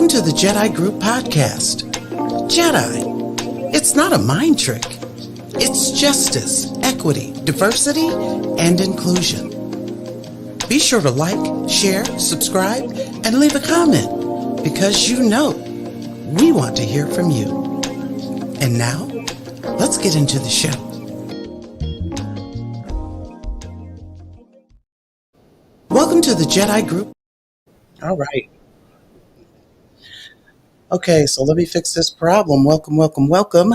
Welcome to the Jedi Group podcast. Jedi, it's not a mind trick. It's justice, equity, diversity, and inclusion. Be sure to like, share, subscribe, and leave a comment because you know we want to hear from you. And now, let's get into the show. Welcome to the Jedi Group. All right. Okay, so let me fix this problem. Welcome. Welcome.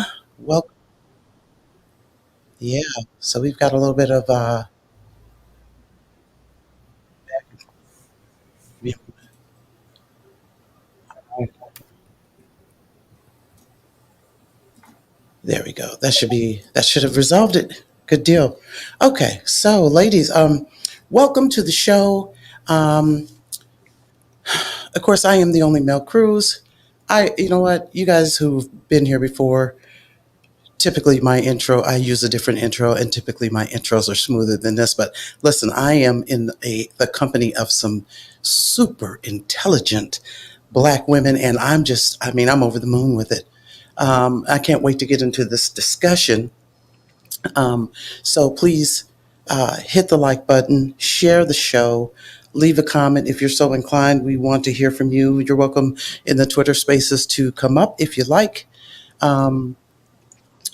Yeah, so we've got a little bit of yeah, there we go. That should have resolved it. Good deal. Okay, so ladies, welcome to the show. Um, of course, I am the only Mel Cruz. You know what, you guys who've been here before, typically my intro, I use a different intro, and typically my intros are smoother than this. But listen, I am in the company of some super intelligent Black women, and I'm over the moon with it. I can't wait to get into this discussion. So please hit the like button, share the show, leave a comment if you're so inclined. We want to hear from you. You're welcome in the Twitter spaces to come up if you like. Um,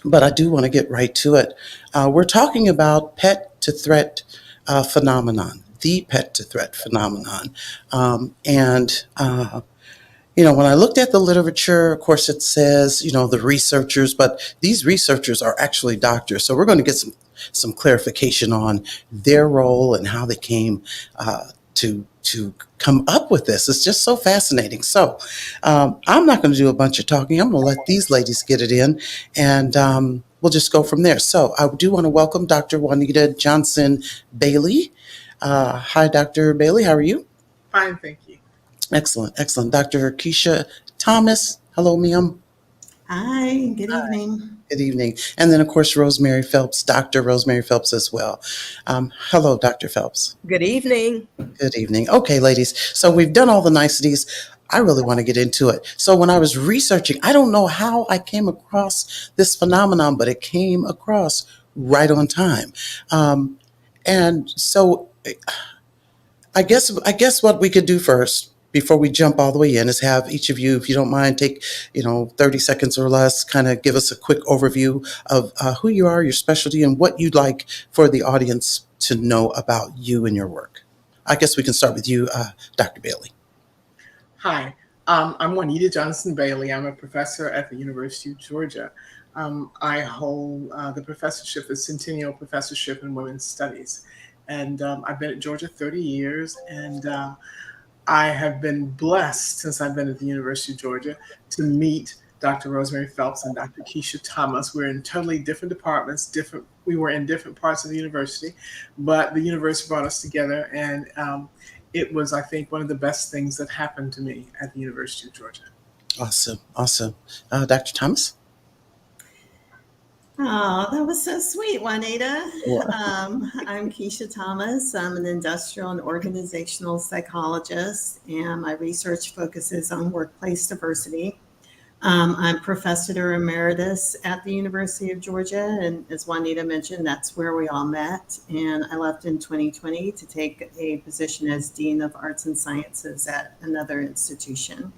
but I do want to get right to it. We're talking about pet to threat phenomenon, the pet to threat phenomenon. And when I looked at the literature, of course, it says, the researchers, but these researchers are actually doctors. So we're going to get some clarification on their role and how they came to come up with this. It's just so fascinating. So I'm not going to do a bunch of talking. I'm going to let these ladies get it in, and we'll just go from there. So I do want to welcome Dr. Juanita Johnson Bailey. Hi, Dr. Bailey. How are you? Fine, thank you. Excellent, excellent. Dr. Keisha Thomas. Hello, ma'am. Hi, good evening. Good evening. And then, of course, Rosemary Phelps, Dr. Rosemary Phelps as well. Hello, Dr. Phelps. Good evening. Good evening. Okay, ladies. So we've done all the niceties. I really want to get into it. So when I was researching, I don't know how I came across this phenomenon, but it came across right on time. And so I guess what we could do first before we jump all the way in is have each of you, if you don't mind, take 30 seconds or less, kind of give us a quick overview of who you are, your specialty, and what you'd like for the audience to know about you and your work. I guess we can start with you, Dr. Bailey. Hi, I'm Juanita Johnson Bailey. I'm a professor at the University of Georgia. I hold the professorship, the Centennial Professorship in Women's Studies. And I've been at Georgia 30 years, and I have been blessed since I've been at the University of Georgia to meet Dr. Rosemary Phelps and Dr. Keisha Thomas. We're in totally different departments, we were in different parts of the university, but the university brought us together, and it was, I think, one of the best things that happened to me at the University of Georgia. Awesome, awesome. Dr. Thomas? Oh, that was so sweet, Juanita. Yeah. I'm Keisha Thomas. I'm an industrial and organizational psychologist, and my research focuses on workplace diversity. I'm professor emeritus at the University of Georgia, and as Juanita mentioned, that's where we all met. And I left in 2020 to take a position as Dean of Arts and Sciences at another institution.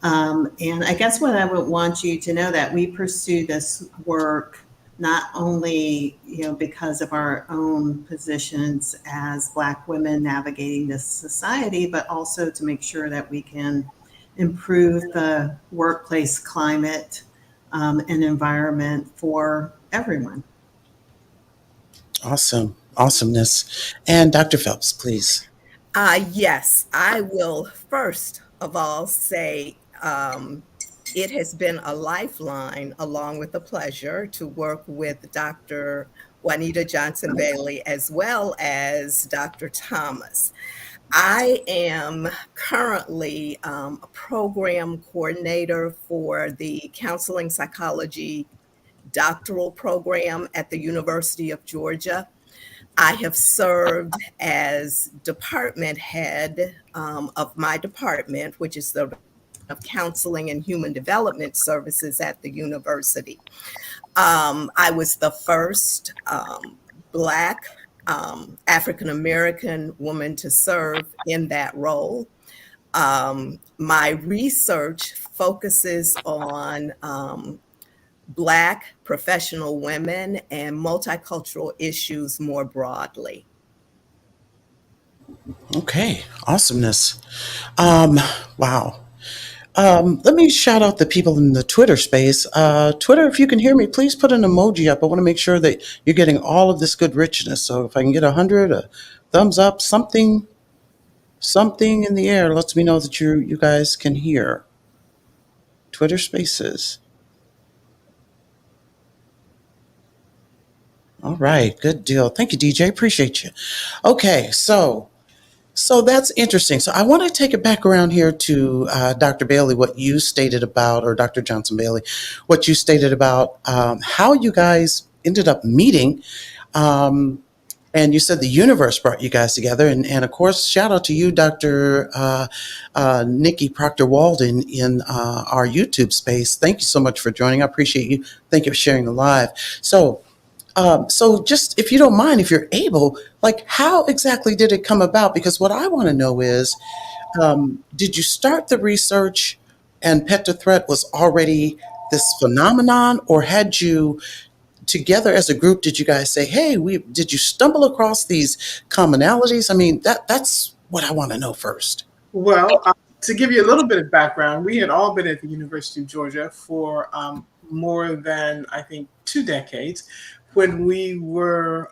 And I guess what I would want you to know that we pursue this work not only, because of our own positions as Black women navigating this society, but also to make sure that we can improve the workplace climate and environment for everyone. Awesome, awesomeness. And Dr. Phelps, please. Yes, I will first of all say it has been a lifeline, along with a pleasure, to work with Dr. Juanita Johnson Bailey as well as Dr. Thomas. I am currently a program coordinator for the counseling psychology doctoral program at the University of Georgia. I have served as department head of my department, which is the of Counseling and Human Development Services at the university. I was the first Black African American woman to serve in that role. My research focuses on Black professional women and multicultural issues more broadly. Okay, awesomeness. Wow. Let me shout out the people in the Twitter space. Twitter, if you can hear me, please put an emoji up. I want to make sure that you're getting all of this good richness. So if I can get 100, a thumbs up, something in the air lets me know that you guys can hear. Twitter spaces. All right, good deal. Thank you, DJ. Appreciate you. Okay, so that's interesting. So I want to take it back around here to Dr. Bailey, what you stated about, or Dr. Johnson Bailey, what you stated about how you guys ended up meeting. And you said the universe brought you guys together. And of course, shout out to you, Dr. Nikki Proctor Walden in our YouTube space. Thank you so much for joining. I appreciate you. Thank you for sharing the live. So just, if you don't mind, if you're able, like, how exactly did it come about? Because what I want to know is, did you start the research and Pet to Threat was already this phenomenon, or had you together as a group, did you guys say, hey, did you stumble across these commonalities? I mean, that's what I want to know first. Well, to give you a little bit of background, we had all been at the University of Georgia for more than, I think, 2 decades, when we were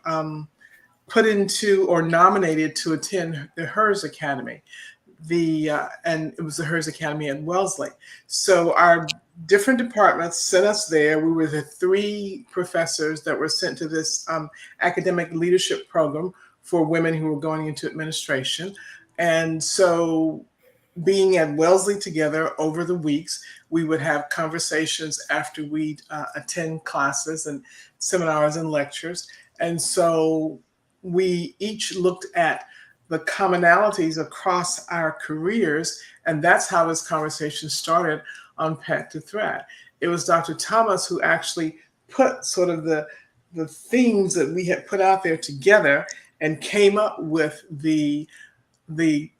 put into or nominated to attend the HERS Academy. And it was the HERS Academy at Wellesley. So our different departments sent us there. We were the 3 professors that were sent to this academic leadership program for women who were going into administration. And so, being at Wellesley together over the weeks, we would have conversations after we'd attend classes and seminars and lectures. And so we each looked at the commonalities across our careers, and that's how this conversation started on Pet to Threat. It was Dr. Thomas who actually put sort of the themes that we had put out there together and came up with the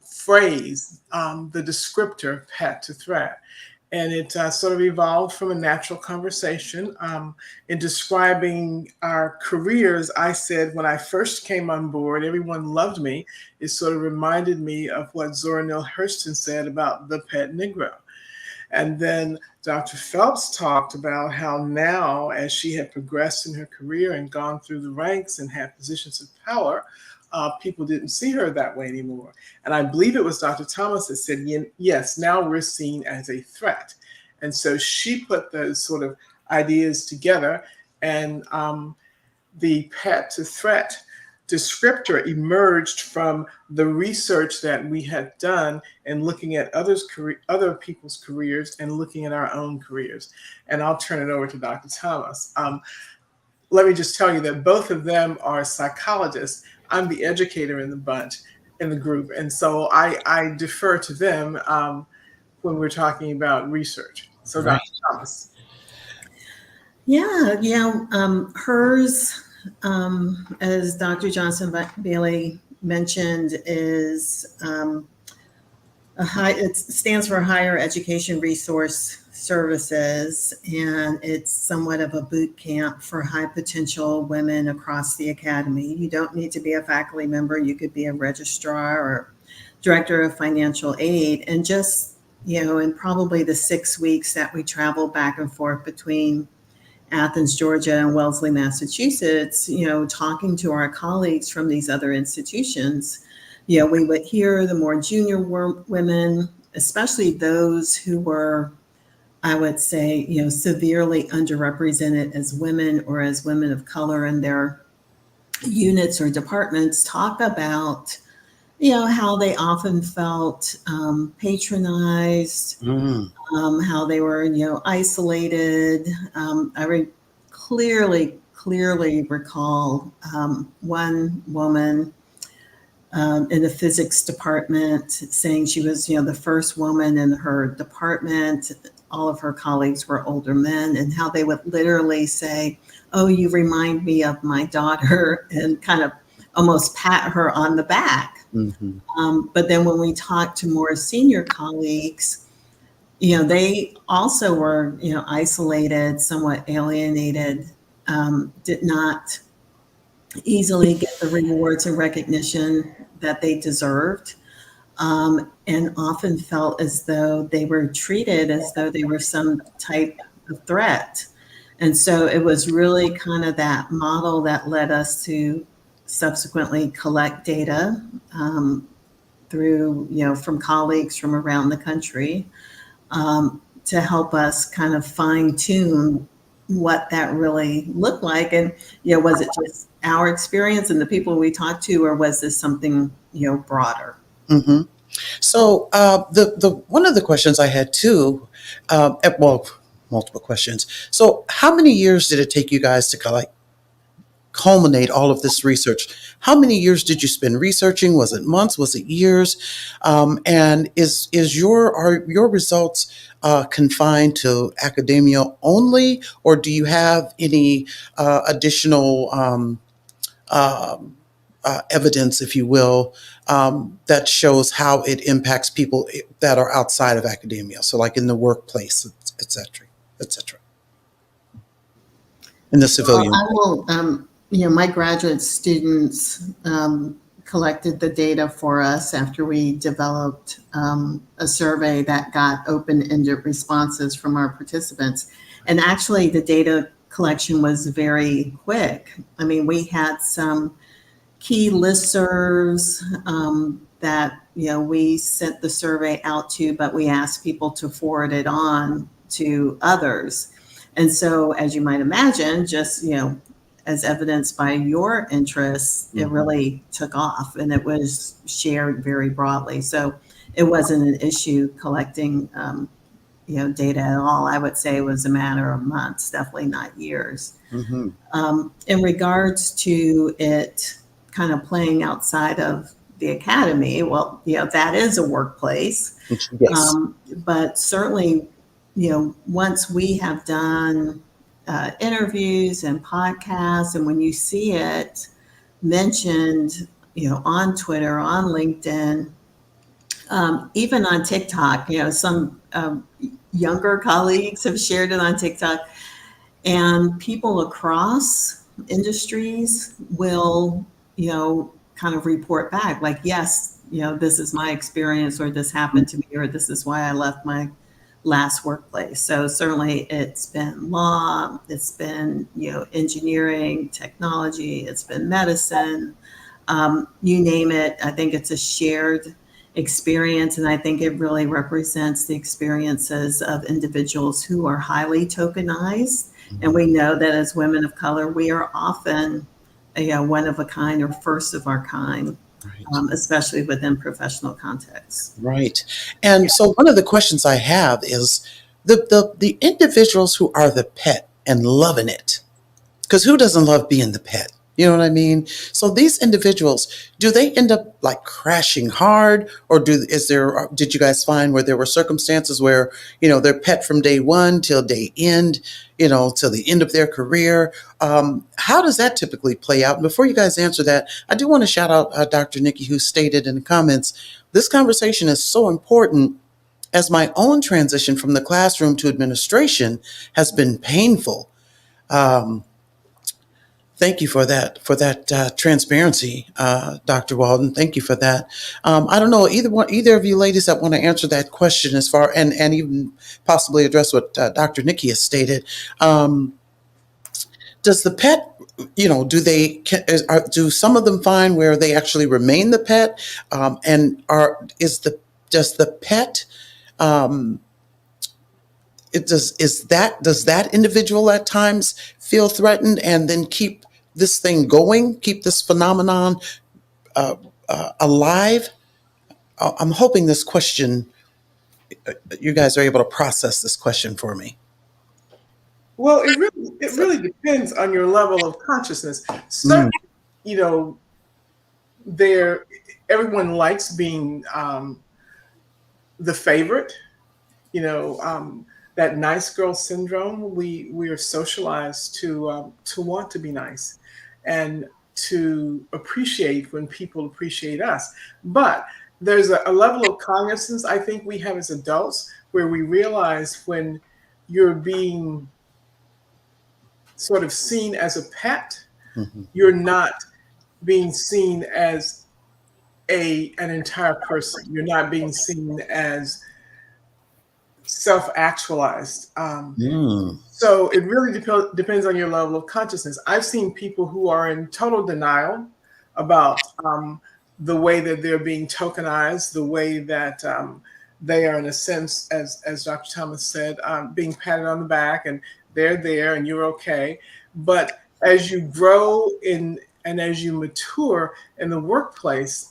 phrase, the descriptor, Pet to Threat. And it sort of evolved from a natural conversation. In describing our careers, I said when I first came on board, everyone loved me. It sort of reminded me of what Zora Neale Hurston said about the pet Negro. And then Dr. Phelps talked about how now, as she had progressed in her career and gone through the ranks and had positions of power, people didn't see her that way anymore. And I believe it was Dr. Thomas that said, yes, now we're seen as a threat. And so she put those sort of ideas together, and the Pet to Threat descriptor emerged from the research that we had done and looking at other people's careers and looking at our own careers. And I'll turn it over to Dr. Thomas. Let me just tell you that both of them are psychologists. I'm the educator in the bunch, in the group. And so I defer to them when we're talking about research. So Right. Dr. Thomas. HERS, as Dr. Johnson Bailey mentioned, is it stands for Higher Education Resource Services, and it's somewhat of a boot camp for high potential women across the academy. You don't need to be a faculty member. You could be a registrar or director of financial aid. And just, in probably the 6 weeks that we travel back and forth between Athens, Georgia, and Wellesley, Massachusetts, talking to our colleagues from these other institutions, we would hear the more junior women, especially those who were, I would say, severely underrepresented as women or as women of color in their units or departments, talk about, how they often felt patronized, how they were, isolated. I clearly recall one woman in the physics department, saying she was, the first woman in her department. All of her colleagues were older men, and how they would literally say, "Oh, you remind me of my daughter," and kind of almost pat her on the back. But then when we talked to more senior colleagues, they also were, isolated, somewhat alienated, did not easily get the rewards and recognition that they deserved, and often felt as though they were treated as though they were some type of threat. And so it was really kind of that model that led us to subsequently collect data through, from colleagues from around the country, to help us kind of fine tune what that really looked like. And, was it just our experience and the people we talked to, or was this something, broader? Mm-hmm. So the one of the questions I had too, well, multiple questions. So how many years did it take you guys to culminate all of this research? How many years did you spend researching? Was it months? Was it years? And are your results confined to academia only, or do you have any additional evidence, if you will, that shows how it impacts people that are outside of academia? So like in the workplace, et cetera, et cetera, in the civilian. Well, I will, my graduate students collected the data for us after we developed a survey that got open-ended responses from our participants. And actually the data collection was very quick. I mean, we had some key listservs that, we sent the survey out to, but we asked people to forward it on to others. And so, as you might imagine, just, as evidenced by your interests, it really took off and it was shared very broadly. So it wasn't an issue collecting, data at all. I would say it was a matter of months, definitely not years. In regards to it kind of playing outside of the academy, well, that is a workplace. Yes. But certainly, once we have done interviews and podcasts, and when you see it mentioned, on Twitter, on LinkedIn, even on TikTok, some younger colleagues have shared it on TikTok, and people across industries will, kind of report back like, yes, this is my experience, or this happened to me, or this is why I left my last workplace. So certainly it's been law, it's been, engineering, technology, it's been medicine, you name it. I think it's a shared experience. And I think it really represents the experiences of individuals who are highly tokenized. And we know that as women of color, we are often one of a kind or first of our kind, Right. Especially within professional contexts. Right. And so one of the questions I have is the individuals who are the pet and loving it, because who doesn't love being the pet? You know what I mean? So these individuals, do they end up like crashing hard, or did you guys find where there were circumstances where, they're pet from day one till day end, till the end of their career? How does that typically play out? And before you guys answer that, I do want to shout out Dr. Nikki, who stated in the comments, this conversation is so important as my own transition from the classroom to administration has been painful. Thank you for that transparency, Dr. Walden. Thank you for that. I don't know, either of you ladies that want to answer that question as far and even possibly address what Dr. Nikki has stated. Does the pet, do some of them find where they actually remain the pet, does the pet does that individual at times feel threatened and then keep this thing going, keep this phenomenon alive? I'm hoping this question, you guys are able to process this question for me. Well, it really depends on your level of consciousness. Certainly, there, everyone likes being the favorite. That nice girl syndrome. We are socialized to want to be nice, and to appreciate when people appreciate us. But there's a level of cognizance I think we have as adults where we realize when you're being sort of seen as a pet, Mhm. you're not being seen as an entire person. You're not being seen as self-actualized. Mm. So it really depends on your level of consciousness. I've seen people who are in total denial about the way that they're being tokenized, the way that they are, in a sense, as Dr. Thomas said, being patted on the back and they're there and you're okay. But as you grow and as you mature in the workplace,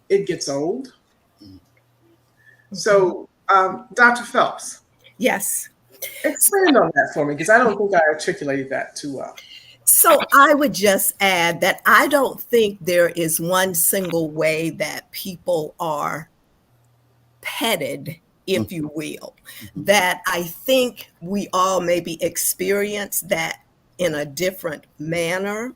it gets old. So, Dr. Phelps, Yes. expand on that for me, because I don't think I articulated that too well. So I would just add that I don't think there is one single way that people are petted, if you will, that I think we all maybe experience that in a different manner.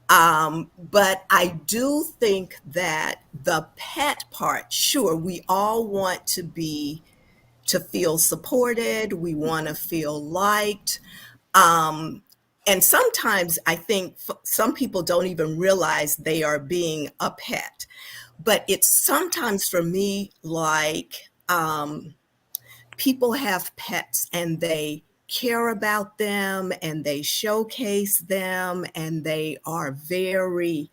But I do think that the pet part, sure, we all want to feel supported, we want to feel liked. And sometimes I think some people don't even realize they are being a pet. But it's sometimes for me like people have pets and they care about them and they showcase them and they are very,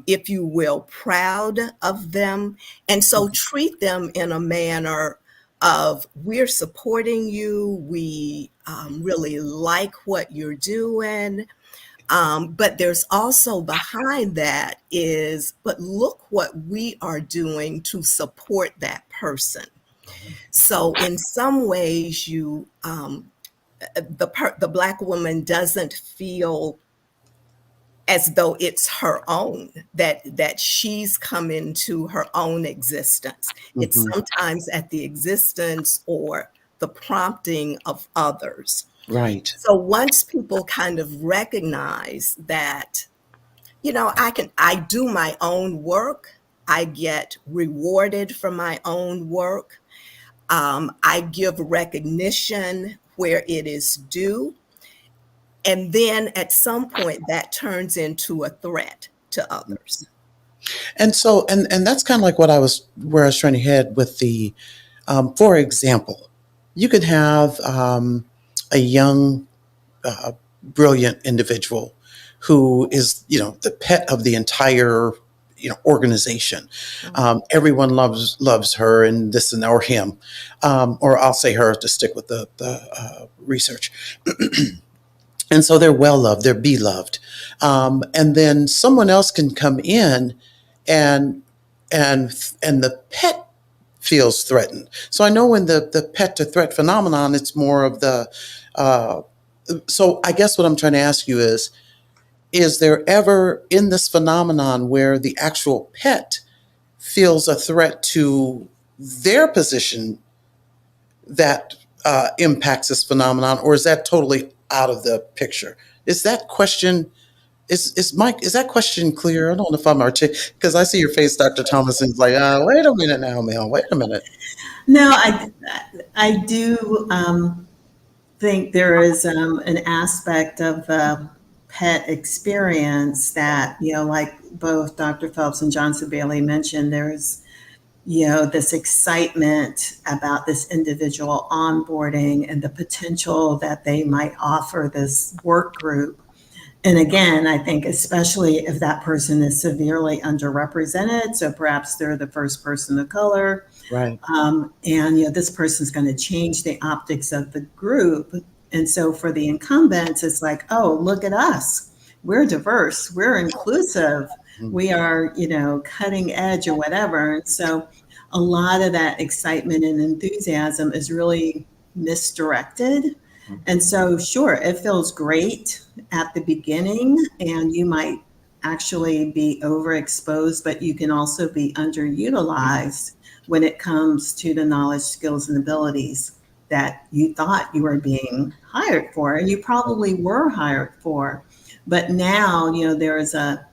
if you will, proud of them. And so treat them in a manner of, we're supporting you, we really like what you're doing. But there's also behind that is, but look what we are doing to support that person. So in some ways, the Black woman doesn't feel as though it's her own, that she's come into her own existence. It's Mhm. sometimes at the existence or the prompting of others. Right. So once people kind of recognize that, I do my own work, I get rewarded for my own work, I give recognition where it is due. And then at some point that turns into a threat to others. And so, and that's kind of like where I was trying to head with the, for example, you could have a young, brilliant individual who is, the pet of the entire, organization. Everyone loves her and this and or him, or I'll say her to stick with the research. And so they're well loved, they're beloved, and then someone else can come in, and and the pet feels threatened. So I know when the pet to threat phenomenon, it's more of the. So I guess what I'm trying to ask you is there ever in this phenomenon where the actual pet feels a threat to their position that impacts this phenomenon, or is that totally out of the picture? Is that question is that question clear? I don't know if I'm articulate because I see your face, Dr. Thomas, and it's like, wait a minute now, Mel. Wait a minute. No, I do think there is an aspect of the pet experience that, like both Dr. Phelps and Johnson Bailey mentioned, there's, this excitement about this individual onboarding and the potential that they might offer this work group. And again, I think especially if that person is severely underrepresented, so perhaps they're the first person of color, Right. and this person's going to change the optics of the group. And so for the incumbents, it's like, oh, look at us. We're diverse. We're inclusive. We are, cutting edge or whatever. And so a lot of that excitement and enthusiasm is really misdirected. And so, sure, it feels great at the beginning, and you might actually be overexposed, but you can also be underutilized when it comes to the knowledge, skills, and abilities that you thought you were being hired for, and you probably were hired for. But now, there is a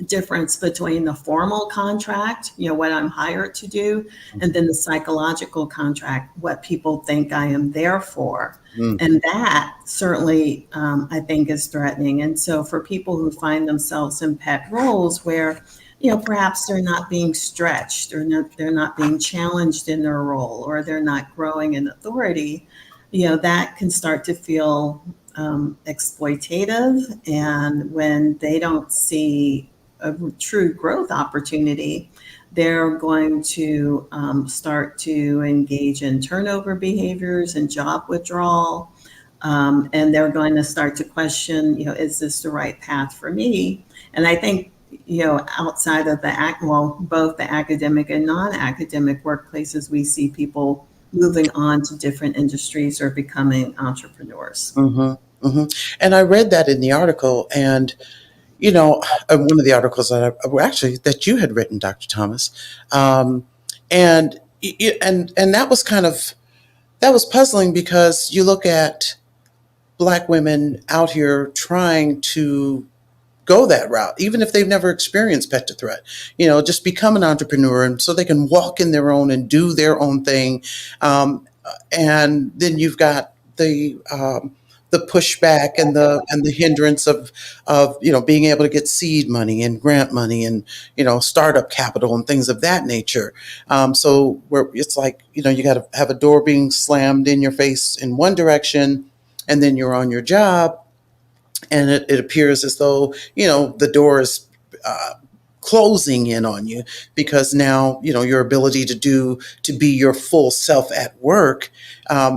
difference between the formal contract, what I'm hired to do, and then the psychological contract, what people think I am there for. Mm. And that certainly, I think, is threatening. And so for people who find themselves in pet roles where, perhaps they're not being stretched, or they're not being challenged in their role, or they're not growing in authority, that can start to feel exploitative. And when they don't see a true growth opportunity, they're going to start to engage in turnover behaviors and job withdrawal. And they're going to start to question, is this the right path for me? And I think, outside of both the academic and non-academic workplaces, we see people moving on to different industries or becoming entrepreneurs. Mm-hmm, mm-hmm. And I read that in the article, and one of the articles that you had written, Dr. Thomas, and that was that was puzzling, because you look at Black women out here trying to go that route, even if they've never experienced pet to threat, just become an entrepreneur, and so they can walk in their own and do their own thing. And then you've got the pushback and the hindrance of being able to get seed money and grant money and startup capital and things of that nature. So where it's like you got to have a door being slammed in your face in one direction, and then you're on your job, and it appears as though the door is closing in on you, because now your ability to be your full self at work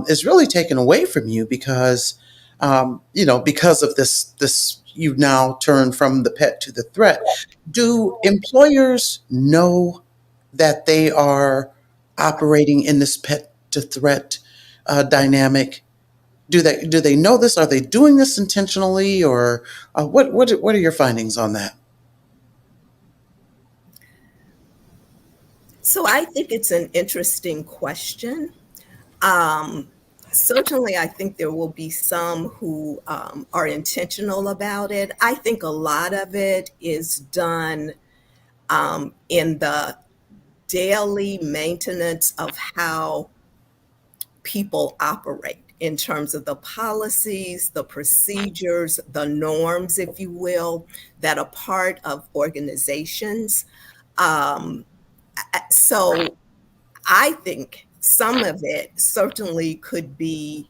is really taken away from you, because because of this you've now turned from the pet to the threat. Do employers know that they are operating in this pet to threat dynamic? Do they know this? Are they doing this intentionally, or what are your findings on that? So I think it's an interesting question. Certainly, I think there will be some who are intentional about it. I think a lot of it is done in the daily maintenance of how people operate, in terms of the policies, the procedures, the norms, if you will, that are part of organizations. So I think some of it certainly could be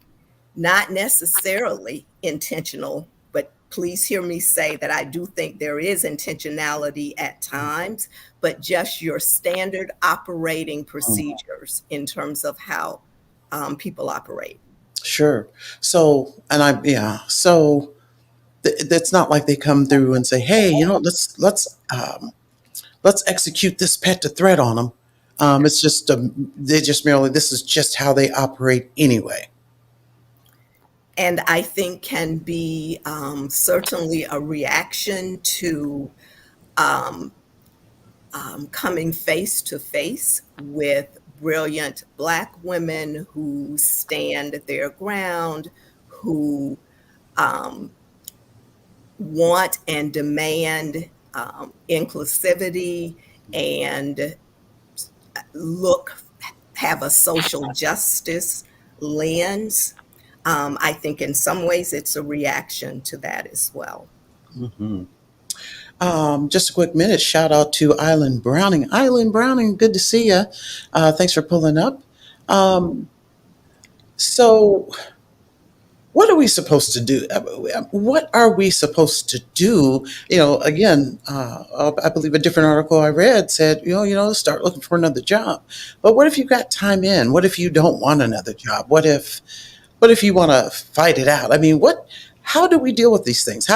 not necessarily intentional, but please hear me say that I do think there is intentionality at times, but just your standard operating procedures in terms of how people operate. Sure. So, so it's not like they come through and say, "Hey, let's execute this pet to threat on them." It's just they just merely, this is just how they operate anyway. And I think can be certainly a reaction to coming face to face with brilliant Black women who stand their ground, who want and demand inclusivity and have a social justice lens. I think in some ways it's a reaction to that as well. Mm-hmm. Just a quick minute, shout out to Island Browning. Island Browning, good to see you. Thanks for pulling up. So what are we supposed to do? What are we supposed to do? Again, I believe a different article I read said, start looking for another job. But what if you got time in? What if you don't want another job? What if you want to fight it out? I mean, how do we deal with these things?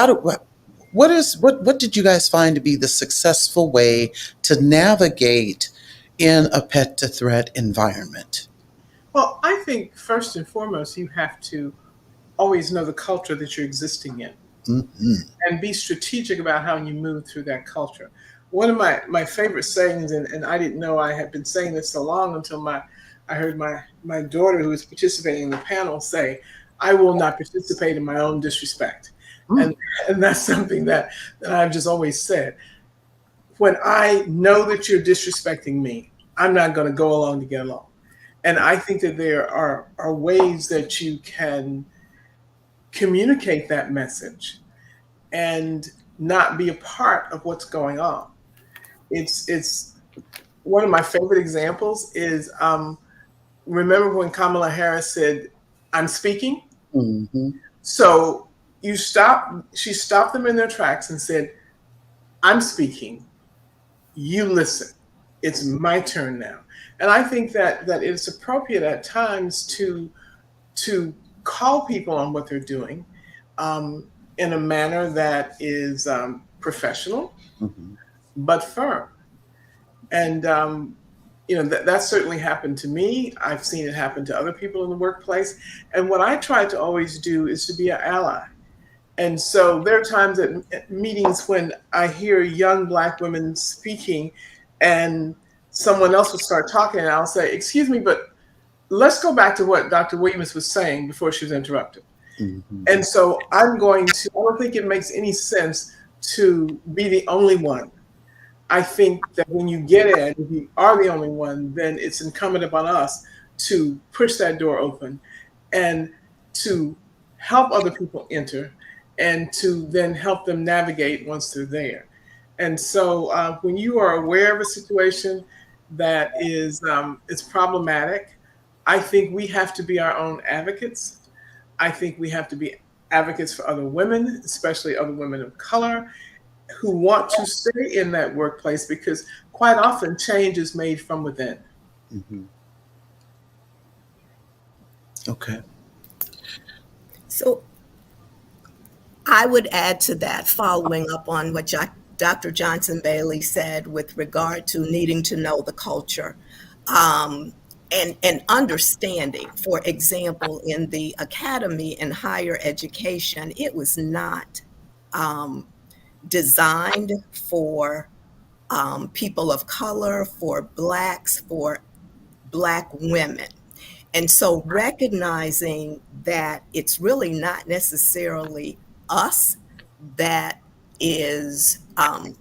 What did you guys find to be the successful way to navigate in a pet to threat environment? Well, I think first and foremost, you have to always know the culture that you're existing in. Hmm. and be strategic about how you move through that culture. One of my favorite sayings, and I didn't know I had been saying this so long until I heard my daughter, who was participating in the panel, say, "I will not participate in my own disrespect," and Mm. and that's something that I've just always said. When I know that you're disrespecting me, I'm not going to go along to get along. And I think that there are ways that you can communicate that message and not be a part of what's going on. It's one of my favorite examples is remember when Kamala Harris said, "I'm speaking." Hmm. So she stopped them in their tracks and said, "I'm speaking. You listen. It's my turn now." And I think that it's appropriate at times to call people on what they're doing um, in a manner that is professional Hmm. but firm. And that certainly happened to me. I've seen it happen to other people in the workplace. And what I try to always do is to be an ally. And so there are times at meetings when I hear young Black women speaking, and someone else will start talking, and I'll say, "Excuse me, but let's go back to what Dr. Williams was saying before she was interrupted." Hmm. And so I don't think it makes any sense to be the only one. I think that when you get it, if you are the only one, then it's incumbent upon us to push that door open and to help other people enter and to then help them navigate once they're there. And so when you are aware of a situation that is problematic, I think we have to be our own advocates. I think we have to be advocates for other women, especially other women of color, who want to stay in that workplace because quite often change is made from within. Hmm. Okay. So I would add to that, following up on what Dr. Johnson Bailey said with regard to needing to know the culture, um, and understanding. For example, in the academy and higher education, it was not um, designed for people of color, for Blacks, for Black women. And so recognizing that it's really not necessarily us that is um,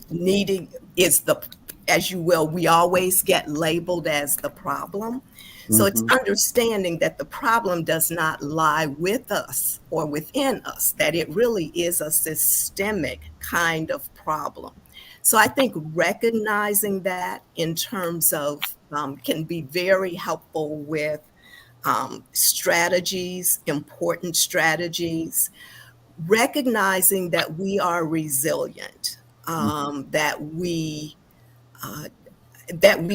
needing, is the, as you will, we always get labeled as the problem. So it's Hmm. understanding that the problem does not lie with us or within us, that it really is a systemic kind of problem. So I think recognizing that in terms of can be very helpful with strategies, important strategies, recognizing that we are resilient, uh, that we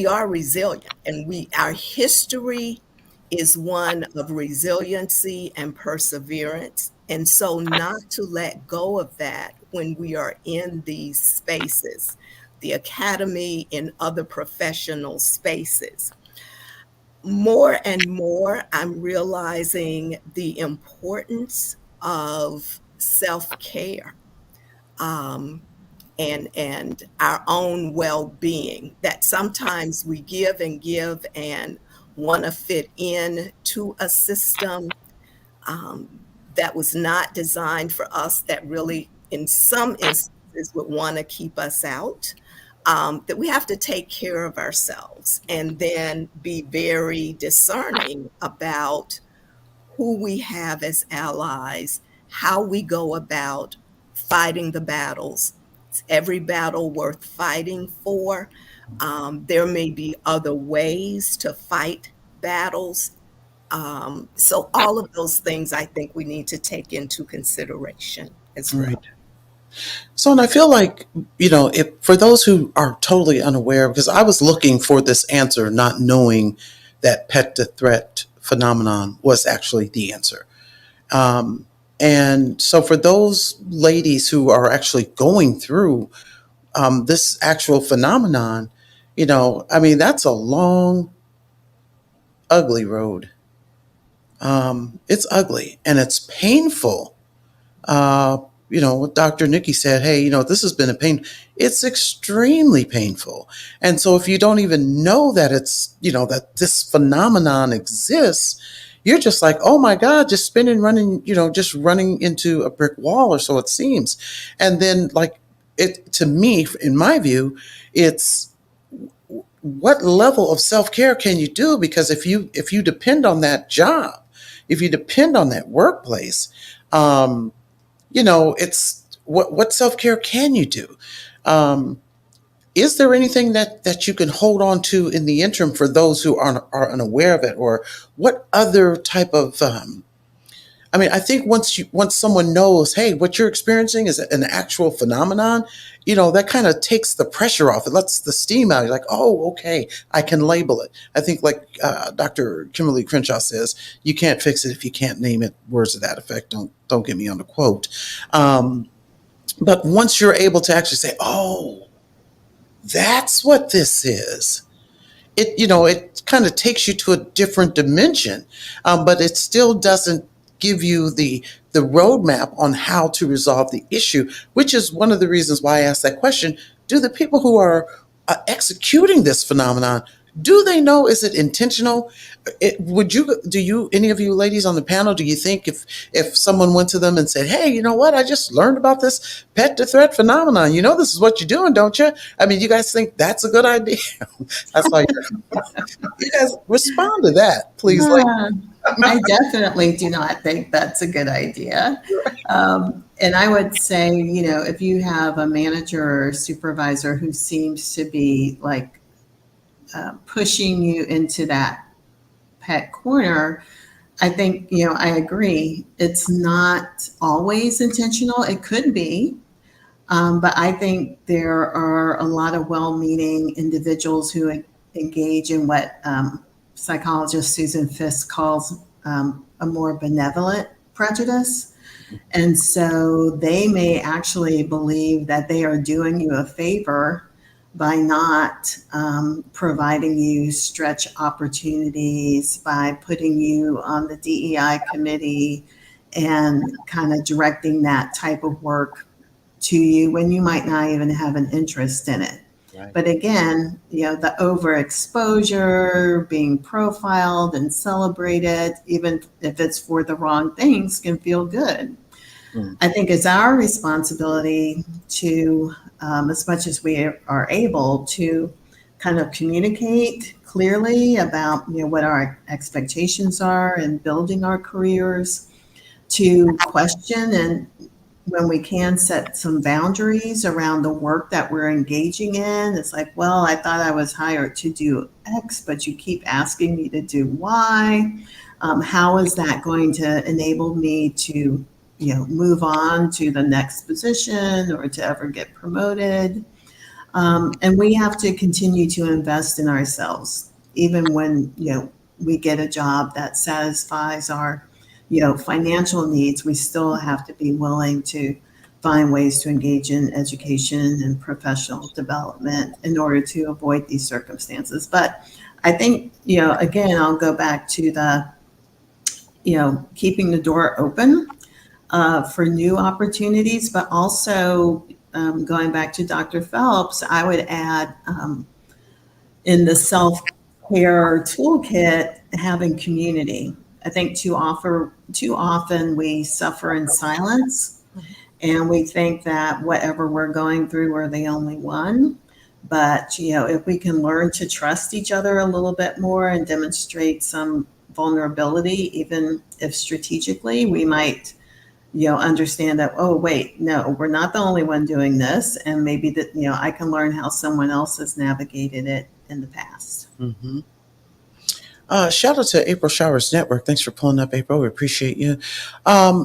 are resilient, and our history is one of resiliency and perseverance. And so not to let go of that when we are in these spaces, the academy, in other professional spaces. More and more, I'm realizing the importance of self-care, um, and our own well-being, that sometimes we give and give and want to fit in to a system um, that was not designed for us, that really in some instances would want to keep us out. That we have to take care of ourselves and then be very discerning about who we have as allies, how we go about fighting the battles. It's every battle worth fighting for. There may be other ways to fight battles. So all of those things I think we need to take into consideration as Right. well. So, and I feel like, if for those who are totally unaware, because I was looking for this answer, not knowing that pet to threat phenomenon was actually the answer. Um, and so, for those ladies who are actually going through this actual phenomenon, I mean, that's a long, ugly road. It's ugly and it's painful. uh, what Dr. Nikki said, hey, this has been a pain. It's extremely painful. And so if you don't even know that that this phenomenon exists, you're just like, oh my God, just spinning, running, just running into a brick wall, or so it seems. And then, like, to me, in my view, it's what level of self-care can you do? Because if you depend on that job, if you depend on that workplace, it's what self-care can you do? Is there anything that you can hold on to in the interim for those who are unaware of it, or what other type of I think once someone knows, hey, what you're experiencing is an actual phenomenon, that kind of takes the pressure off. It lets the steam out. You're like, oh, okay, I can label it. I think, like Dr. Kimberly Crenshaw says, you can't fix it if you can't name it. Words to that effect. Don't get me on the quote. But once you're able to actually say, oh, that's what this is, it kind of takes you to a different dimension, but it still doesn't give you the roadmap on how to resolve the issue, which is one of the reasons why I asked that question. Do the people who are executing this phenomenon, do they know? Is it intentional? Any of you ladies on the panel, do you think if someone went to them and said, hey, you know what, I just learned about this pet to threat phenomenon, this is what you're doing, don't you? You guys think that's a good idea? That's why you guys respond to that, please. I definitely do not think that's a good idea. And I would say, if you have a manager or supervisor who seems to be like pushing you into that pet corner, I think, I agree. It's not always intentional. It could be. But I think there are a lot of well-meaning individuals who engage in what psychologist Susan Fisk calls a more benevolent prejudice. And so they may actually believe that they are doing you a favor by not providing you stretch opportunities, by putting you on the DEI committee and kind of directing that type of work to you when you might not even have an interest in it. Right. But again, the overexposure, being profiled and celebrated, even if it's for the wrong things, can feel good. I think it's our responsibility to, as much as we are able, to kind of communicate clearly about what our expectations are in building our careers, to question and, when we can, set some boundaries around the work that we're engaging in. It's like, well, I thought I was hired to do X, but you keep asking me to do Y. How is that going to enable me to move on to the next position or to ever get promoted? And we have to continue to invest in ourselves, even when, we get a job that satisfies our, financial needs. We still have to be willing to find ways to engage in education and professional development in order to avoid these circumstances. But I think, again, I'll go back to the, keeping the door open for new opportunities, but also going back to Dr. Phelps, I would add in the self-care toolkit, having community. I think too often we suffer in silence, and we think that whatever we're going through, we're the only one. But, if we can learn to trust each other a little bit more and demonstrate some vulnerability, even if strategically, we might, understand that, oh, wait, no, we're not the only one doing this. And maybe that, I can learn how someone else has navigated it in the past. Mm-hmm. Shout out to April Showers Network. Thanks for pulling up, April. We appreciate you.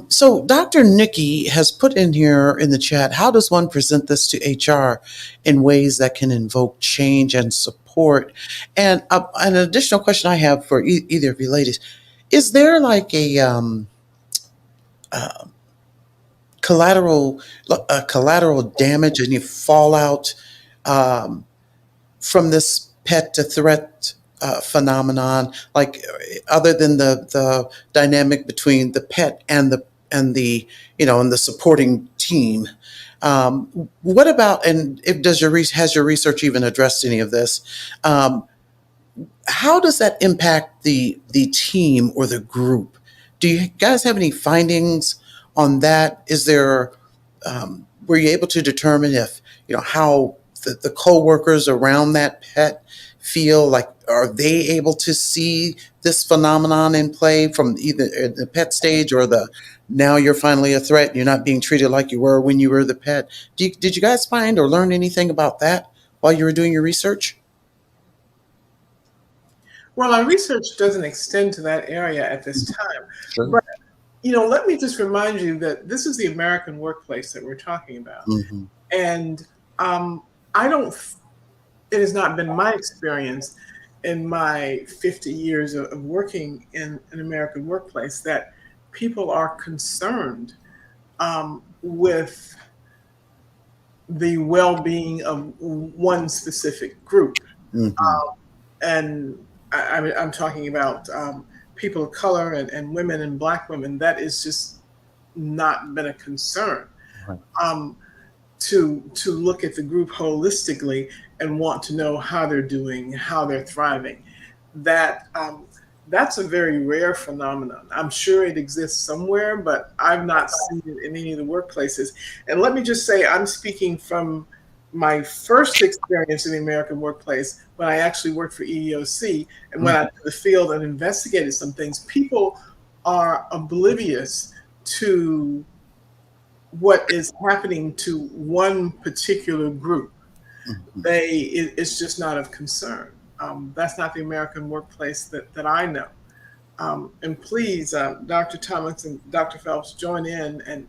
So Dr. Nikki has put in here in the chat, how does one present this to HR in ways that can invoke change and support? And an additional question I have for either of you ladies, is there like a collateral damage, any fallout from this pet to threat phenomenon, like other than the dynamic between the pet and and the, and the supporting team. What about, and if has your research even addressed any of this? How does that impact the team or the group? Do you guys have any findings on that? Is there, were you able to determine if, how the co-workers around that pet feel? Like, are they able to see this phenomenon in play from either the pet stage or the, now you're finally a threat, you're not being treated like you were when you were the pet? Did you guys find or learn anything about that while you were doing your research? Well, our research doesn't extend to that area at this time. Sure. But, let me just remind you that this is the American workplace that we're talking about. Mm-hmm. And it has not been my experience in my 50 years of working in an American workplace that people are concerned with the well-being of one specific group. Mm-hmm. And I'm talking about people of color and women and Black women. That is just not been a concern. Right. To look at the group holistically and want to know how they're doing, how they're thriving. That's a very rare phenomenon. I'm sure it exists somewhere, but I've not seen it in any of the workplaces. And let me just say, I'm speaking from my first experience in the American workplace when I actually worked for EEOC and when I went to the field and investigated some things. People are oblivious to what is happening to one particular group. Mm-hmm. It's just not of concern. That's not the American workplace that I know. And please, Dr. Thomas and Dr. Phelps, join in and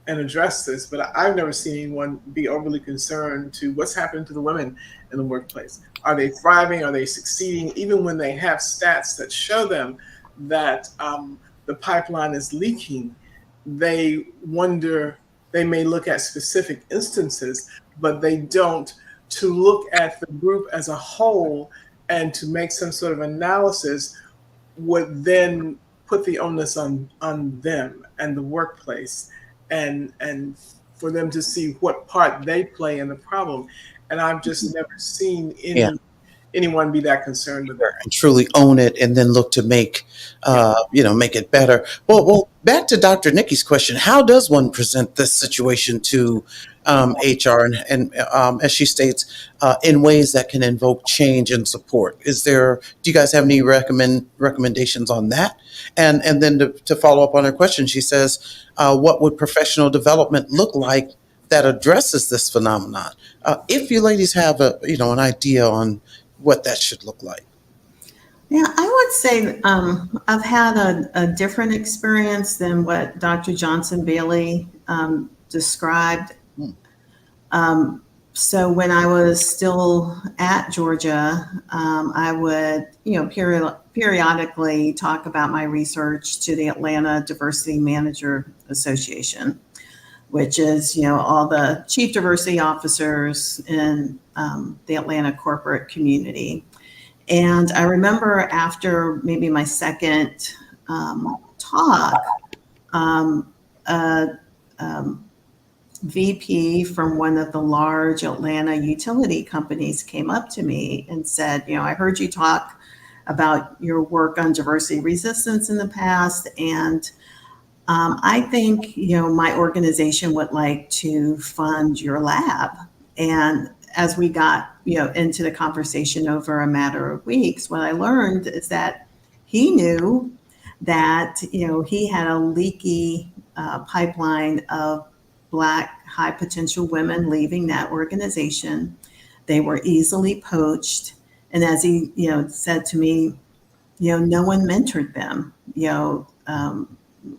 address this. But I've never seen anyone be overly concerned to what's happening to the women in the workplace. Are they thriving? Are they succeeding? Even when they have stats that show them that the pipeline is leaking, they wonder, they may look at specific instances, but they don't to look at the group as a whole and to make some sort of analysis would then put the onus on them and the workplace and for them to see what part they play in the problem. And I've just never seen anyone be that concerned with that. And truly own it and then look to make it better. Well, back to Dr. Nikki's question, how does one present this situation to HR and as she states, in ways that can invoke change and support? Do you guys have any recommendations on that? And then to follow up on her question, she says, what would professional development look like that addresses this phenomenon? If you ladies have an idea on what that should look like. Yeah, I would say I've had a different experience than what Dr. Johnson Bailey described. So when I was still at Georgia, I would, periodically talk about my research to the Atlanta Diversity Manager Association, which is, all the chief diversity officers in the Atlanta corporate community. And I remember after maybe my second talk, VP from one of the large Atlanta utility companies came up to me and said, I heard you talk about your work on diversity resistance in the past, and I think, my organization would like to fund your lab. And as we got, into the conversation over a matter of weeks, what I learned is that he knew that, he had a leaky pipeline of Black high potential women leaving that organization. They were easily poached. And as he, said to me, no one mentored them.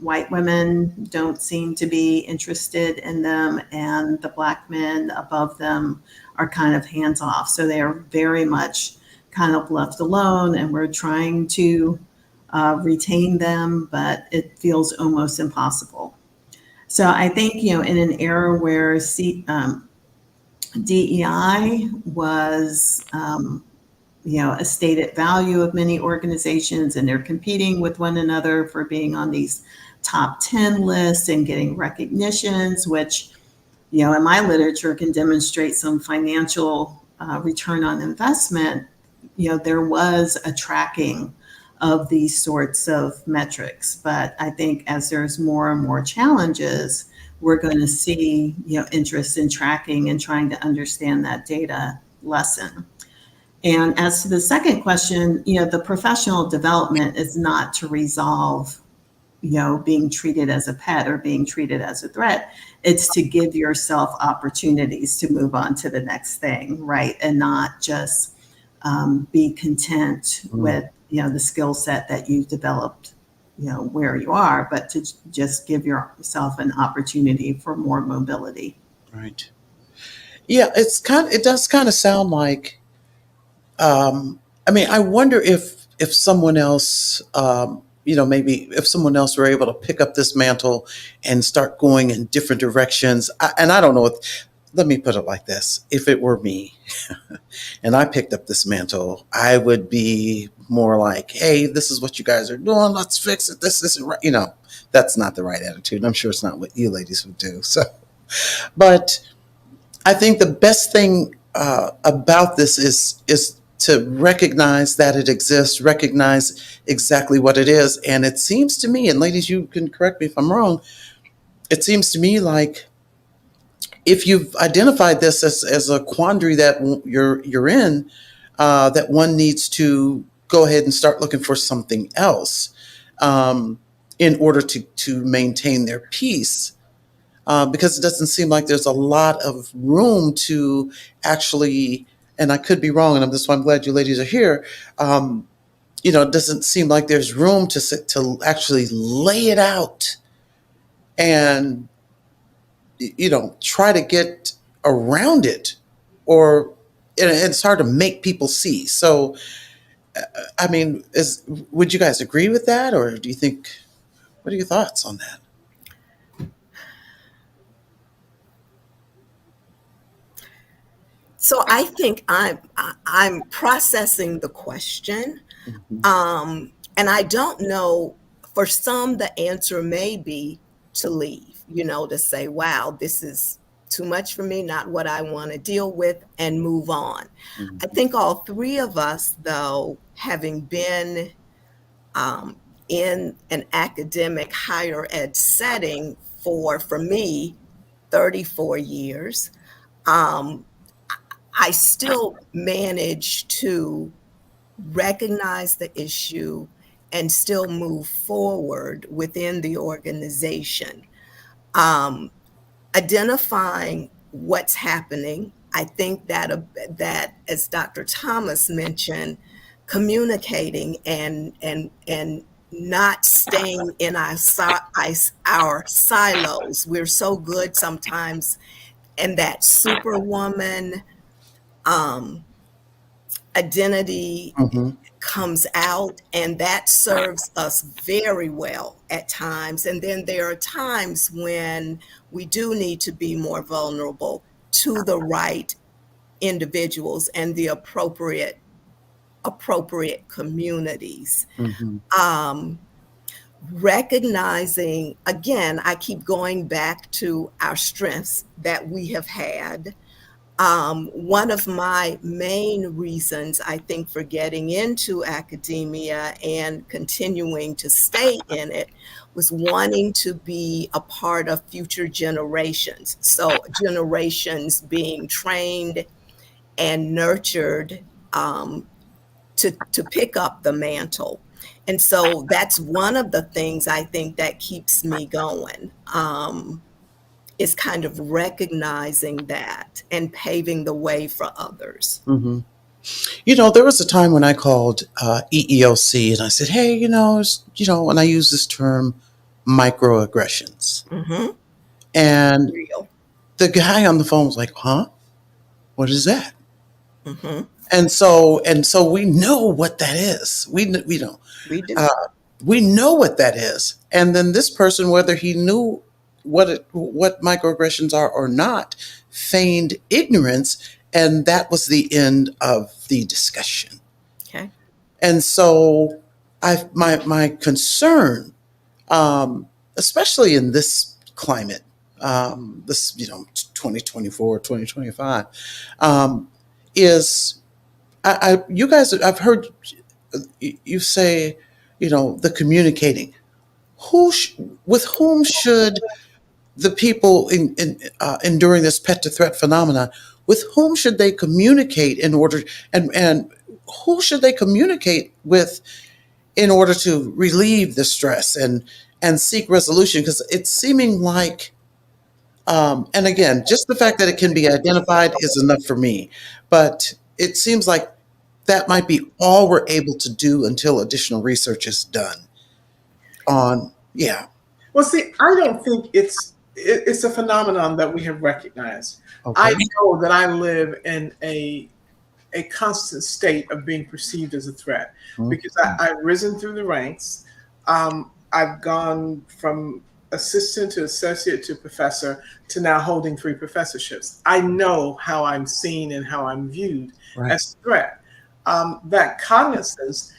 White women don't seem to be interested in them, and the Black men above them are kind of hands off. So they are very much kind of left alone, and we're trying to retain them, but it feels almost impossible. So I think, in an era where DEI was, a stated value of many organizations, and they're competing with one another for being on these top 10 lists and getting recognitions, which, in my literature can demonstrate some financial return on investment. There was a tracking of these sorts of metrics. But I think as there's more and more challenges, we're going to see, interest in tracking and trying to understand that data lessen. And as to the second question, the professional development is not to resolve, being treated as a pet or being treated as a threat. It's to give yourself opportunities to move on to the next thing, right? And not just be content with, the skill set that you've developed, where you are, but to just give yourself an opportunity for more mobility. Right. Yeah, it does kind of sound like, I wonder if someone else, maybe if someone else were able to pick up this mantle and start going in different directions. And I don't know, let me put it like this. If it were me and I picked up this mantle, I would be more like, hey, this is what you guys are doing. Let's fix it. This isn't right. That's not the right attitude. I'm sure it's not what you ladies would do. So, but I think the best thing about this is to recognize that it exists, recognize exactly what it is. And it seems to me, and ladies, you can correct me if I'm wrong, it seems to me like if you've identified this as a quandary that you're in, that one needs to go ahead and start looking for something else in order to maintain their peace. Because it doesn't seem like there's a lot of room to actually, and I could be wrong, and that's why I'm glad you ladies are here. It doesn't seem like there's room to actually lay it out and try to get around it, or it's hard to make people see. So, would you guys agree with that, or do you think? What are your thoughts on that? So I think I'm processing the question, and I don't know. For some, the answer may be to leave. To say, "Wow, this is too much for me. Not what I want to deal with," and move on. Mm-hmm. I think all three of us, though, having been in an academic higher ed setting for me, 34 years. I still manage to recognize the issue and still move forward within the organization. Identifying what's happening, I think that as Dr. Thomas mentioned, communicating and not staying in our silos. We're so good sometimes, and that superwoman identity comes out, and that serves us very well at times. And then there are times when we do need to be more vulnerable to the right individuals and the appropriate communities. Recognizing, again, I keep going back to our strengths that we have had. One of my main reasons, I think, for getting into academia and continuing to stay in it was wanting to be a part of future generations. So generations being trained and nurtured to pick up the mantle. And so that's one of the things I think that keeps me going. Is kind of recognizing that and paving the way for others. There was a time when I called EEOC and I said, hey, and I use this term microaggressions. And Real. the guy on the phone was like, huh? What is that? And so we know what that is. We know. We do. We know what that is. And then this person, whether he knew what microaggressions are or not, feigned ignorance, and that was the end of the discussion. And so my concern, especially in this climate, this, 2024, 2025, is you guys, I've heard you say, the communicating. With whom should the people enduring this pet to threat phenomena, with whom should they communicate in order, and who should they communicate with in order to relieve the stress and seek resolution? Because it's seeming like, and again, just the fact that it can be identified is enough for me, but it seems like that might be all we're able to do until additional research is done on, yeah. Well, see, I don't think it's a phenomenon that we have recognized. Okay. I know that I live in a constant state of being perceived as a threat because I've risen through the ranks. I've gone from assistant to associate to professor to now holding 3 professorships. I know how I'm seen and how I'm viewed Right. as a threat. That cognizance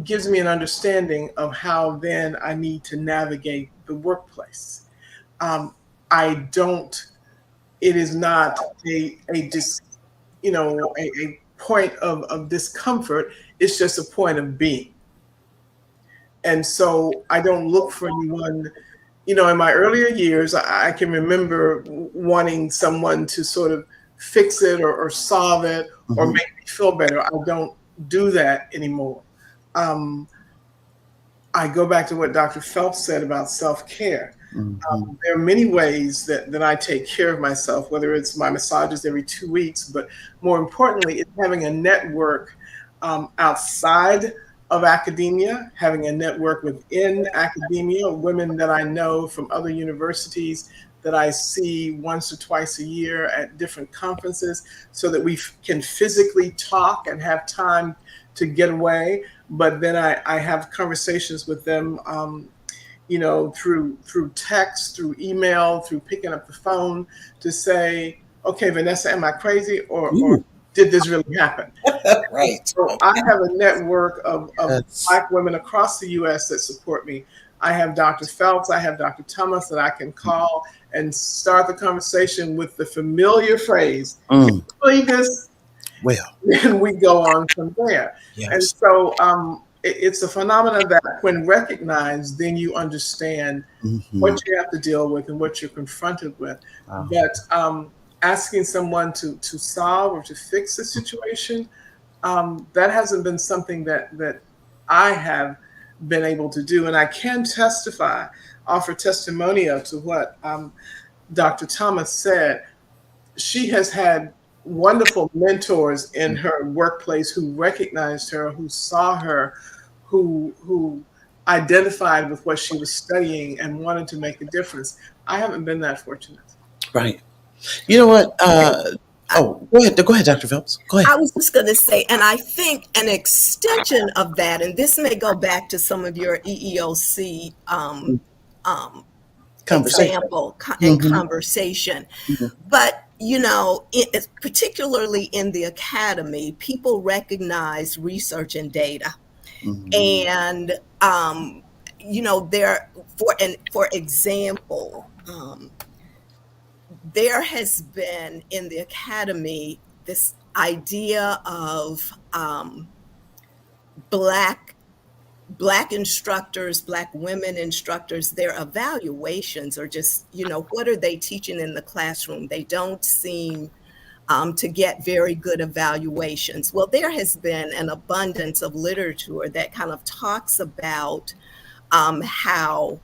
gives me an understanding of how then I need to navigate the workplace. I don't. It is not a point of discomfort. It's just a point of being. And so I don't look for anyone. In my earlier years, I can remember wanting someone to sort of fix it or solve it or Mhm. make me feel better. I don't do that anymore. I go back to what Dr. Phelps said about self-care. Mhm. There are many ways that I take care of myself, whether it's my massages every 2 weeks, but more importantly, it's having a network outside of academia, having a network within academia, women that I know from other universities that I see once or twice a year at different conferences so that we can physically talk and have time to get away. But then I have conversations with them, through text, through email, through picking up the phone to say, okay, Vanessa, am I crazy or Ooh. did this really happen? Right. So I have a network of Yes. Black women across the U.S. that support me. I have Dr. Phelps, I have Dr. Thomas that I can call and start the conversation with the familiar phrase, Mm. believe this? Well, And we go on from there. And yes. so it's a phenomenon that when recognized, then you understand Mhm. what you have to deal with and what you're confronted with. Wow. But asking someone to solve or to fix a situation, that hasn't been something that I have been able to do. And I can offer testimonial to what Dr. Thomas said. She has had wonderful mentors in her workplace who recognized her, who saw her, who identified with what she was studying and wanted to make a difference. I haven't been that fortunate. Right. You know what? Go ahead, Dr. Phelps. Go ahead. I was just going to say, and I think an extension of that, and this may go back to some of your EEOC Conversation. example and Mhm. conversation, Mhm. but particularly in the academy, people recognize research and data, Mhm. and there for example. There has been in the academy this idea of black instructors, Black women instructors. Their evaluations are just, what are they teaching in the classroom? They don't seem to get very good evaluations. Well, there has been an abundance of literature that kind of talks about how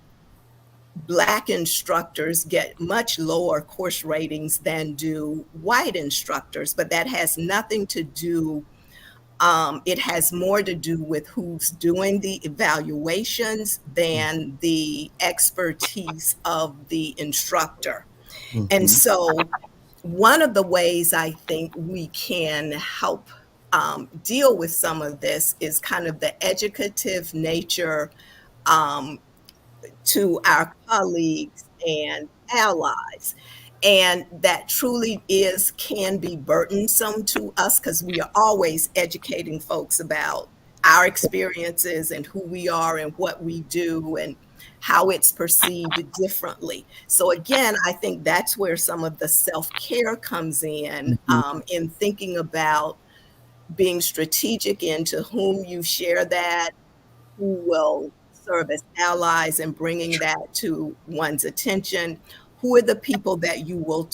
Black instructors get much lower course ratings than do white instructors, but that has nothing to do. It has more to do with who's doing the evaluations than the expertise of the instructor. And Mhm. so, one of the ways I think we can help deal with some of this is kind of the educative nature um, to our colleagues and allies. And that truly can be burdensome to us because we are always educating folks about our experiences and who we are and what we do. And how it's perceived differently. So again, I think that's where some of the self-care comes in thinking about being strategic into whom you share that, who will serve as allies and bringing that to one's attention, who are the people that you will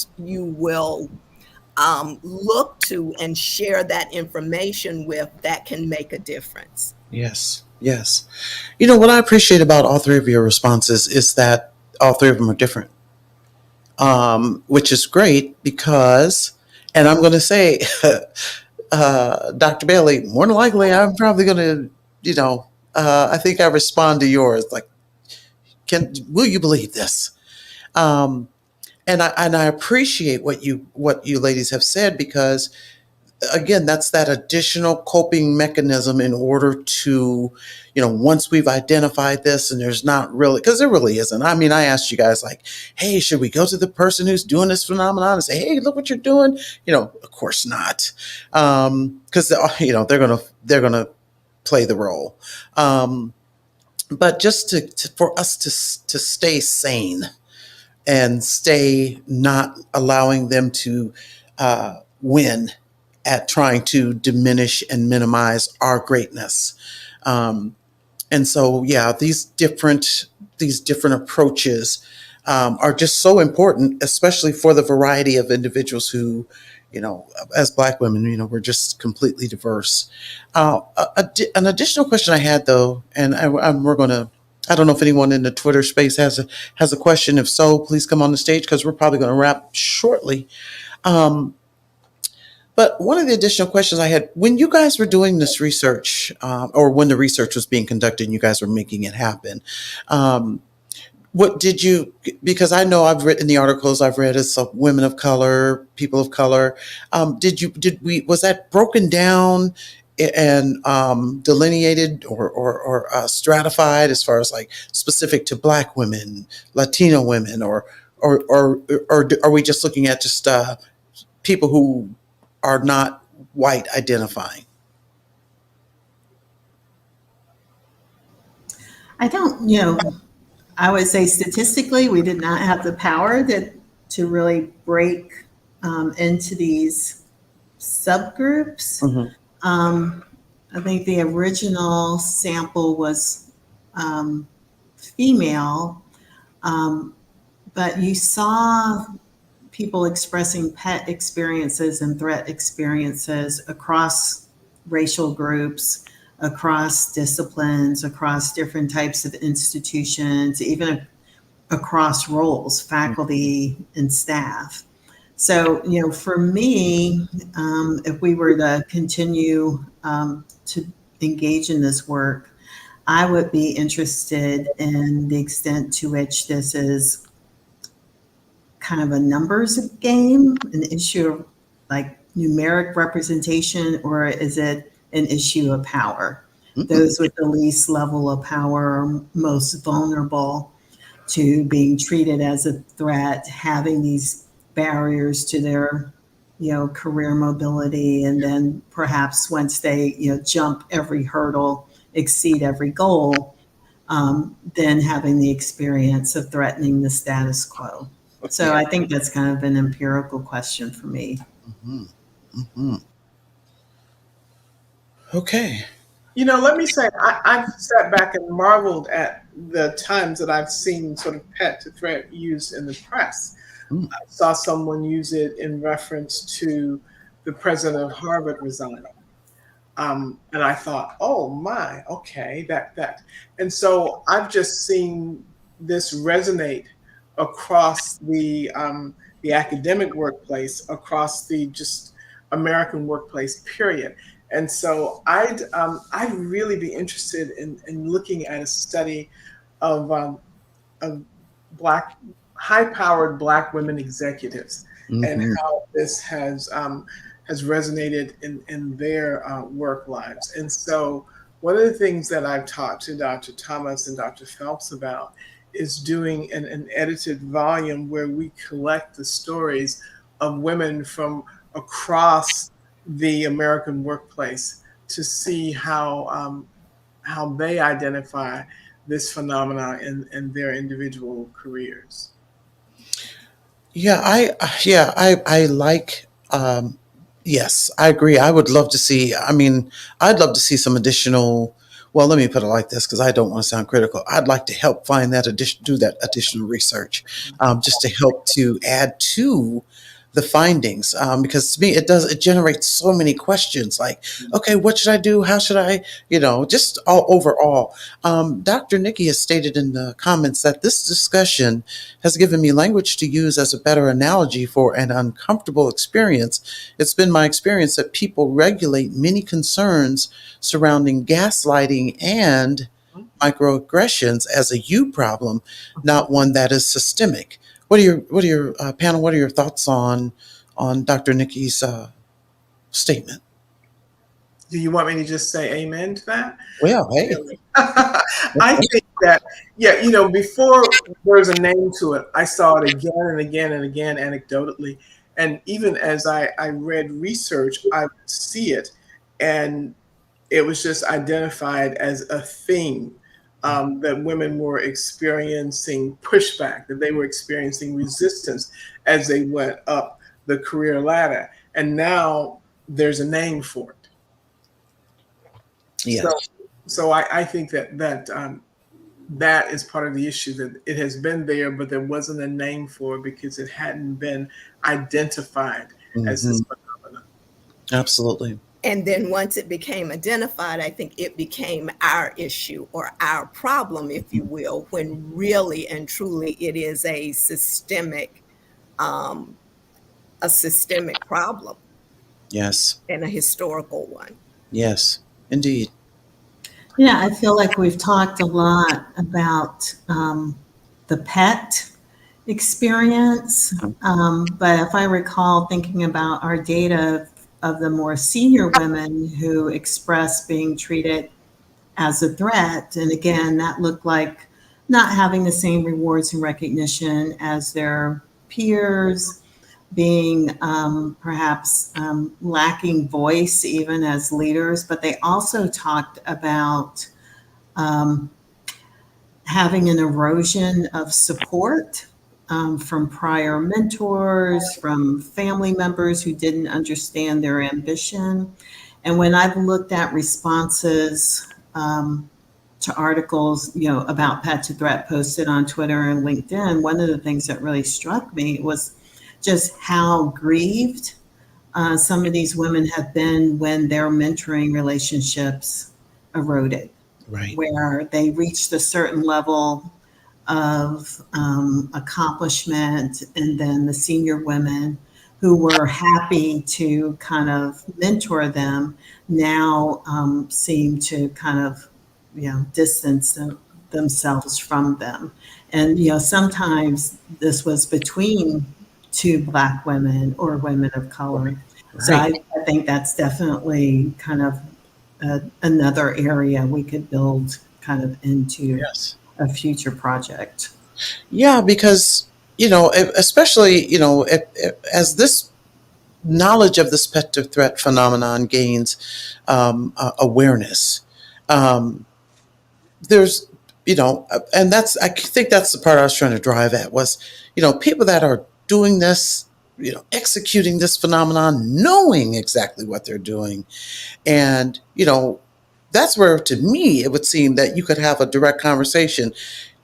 look to and share that information with that can make a difference. Yes, yes. You know, what I appreciate about all three of your responses is that all three of them are different, which is great because, and I'm going to say, Dr. Bailey, more than likely, I'm probably going to, I think I respond to yours like, will you believe this? Um, and I appreciate what you ladies have said because again, that's that additional coping mechanism in order to, once we've identified this and there's not really, because there really isn't. I mean, I asked you guys like, hey, should we go to the person who's doing this phenomenon and say, hey, look what you're doing? Of course not. Because, they're going to play the role. But just for us to stay sane and stay not allowing them to win at trying to diminish and minimize our greatness. And so, yeah, these different approaches are just so important, especially for the variety of individuals who, as Black women, we're just completely diverse. An additional question I had, though, and we're going to. I don't know if anyone in the Twitter space has a question. If so, please come on the stage because we're probably going to wrap shortly. But one of the additional questions I had, when you guys were doing this research, or when the research was being conducted and you guys were making it happen, what did you, because I know I've written the articles I've read as women of color, people of color, was that broken down and delineated or stratified as far as like specific to Black women, Latino women, or are we just looking at just people who are not white identifying? I don't, I would say statistically, we did not have the power to really break into these subgroups. Mm-hmm. I think the original sample was female, but you saw people expressing pet experiences and threat experiences across racial groups, across disciplines, across different types of institutions, even across roles, faculty and staff. So, for me, if we were to continue to engage in this work, I would be interested in the extent to which this is kind of a numbers game, an issue of like numeric representation, or is it an issue of power? Mm-hmm. Those with the least level of power are most vulnerable to being treated as a threat, having these barriers to their, career mobility. And then perhaps once they, jump every hurdle, exceed every goal, then having the experience of threatening the status quo. So I think that's kind of an empirical question for me. Mm-hmm. Mm-hmm. Okay. Let me say, I've sat back and marveled at the times that I've seen sort of pet to threat used in the press. I saw someone use it in reference to the president of Harvard resigning. And I thought, oh my, okay, that. And so I've just seen this resonate across the academic workplace, across the just American workplace, period. And so I'd really be interested in looking at a study of Black, high-powered Black women executives, mm-hmm. and how this has resonated in their work lives. And so one of the things that I've talked to Dr. Thomas and Dr. Phelps about is doing an edited volume where we collect the stories of women from across the American workplace to see how they identify this phenomenon in their individual careers. I like, yes, I agree. I would love to see, I mean, I'd love to see some additional, well, let me put it like this because I don't want to sound critical. I'd like to help find that do that additional research, just to help to add to the findings, because to me it generates so many questions like, okay, what should I do, how should I, just all overall. Dr. Nikki has stated in the comments that this discussion has given me language to use as a better analogy for an uncomfortable experience. It's been my experience that people regulate many concerns surrounding gaslighting and microaggressions as a you problem, not one that is systemic. What are your panel? What are your thoughts on Dr. Nikki's statement? Do you want me to just say amen to that? Well, hey, I think that, before there's a name to it, I saw it again and again and again anecdotally. And even as I read research, I would see it, and it was just identified as a thing, that women were experiencing pushback, that they were experiencing resistance as they went up the career ladder. And now there's a name for it. yes, So I think that is part of the issue, that it has been there, but there wasn't a name for it because it hadn't been identified as this phenomenon. absolutely. And then once it became identified, I think it became our issue or our problem, if you will, when really and truly it is a systemic problem Yes, and a historical one. yes, indeed. Yeah, I feel like we've talked a lot about the pet experience. But if I recall thinking about our data of the more senior women who expressed being treated as a threat, and again, that looked like not having the same rewards and recognition as their peers, being perhaps lacking voice even as leaders, but they also talked about having an erosion of support from prior mentors, from family members who didn't understand their ambition. And when I've looked at responses to articles, about pet to threat posted on Twitter and LinkedIn, one of the things that really struck me was just how grieved some of these women have been when their mentoring relationships eroded, Right. where they reached a certain level of accomplishment, and then the senior women who were happy to kind of mentor them now seem to kind of distance themselves from them. And sometimes this was between two Black women or women of color. So I think that's definitely kind of another area we could build kind of into Yes. a future project. Yeah, because especially as this knowledge of this pet to threat phenomenon gains awareness, there's and I think that's the part I was trying to drive at was people that are doing this, executing this phenomenon, knowing exactly what they're doing, and that's where to me it would seem that you could have a direct conversation.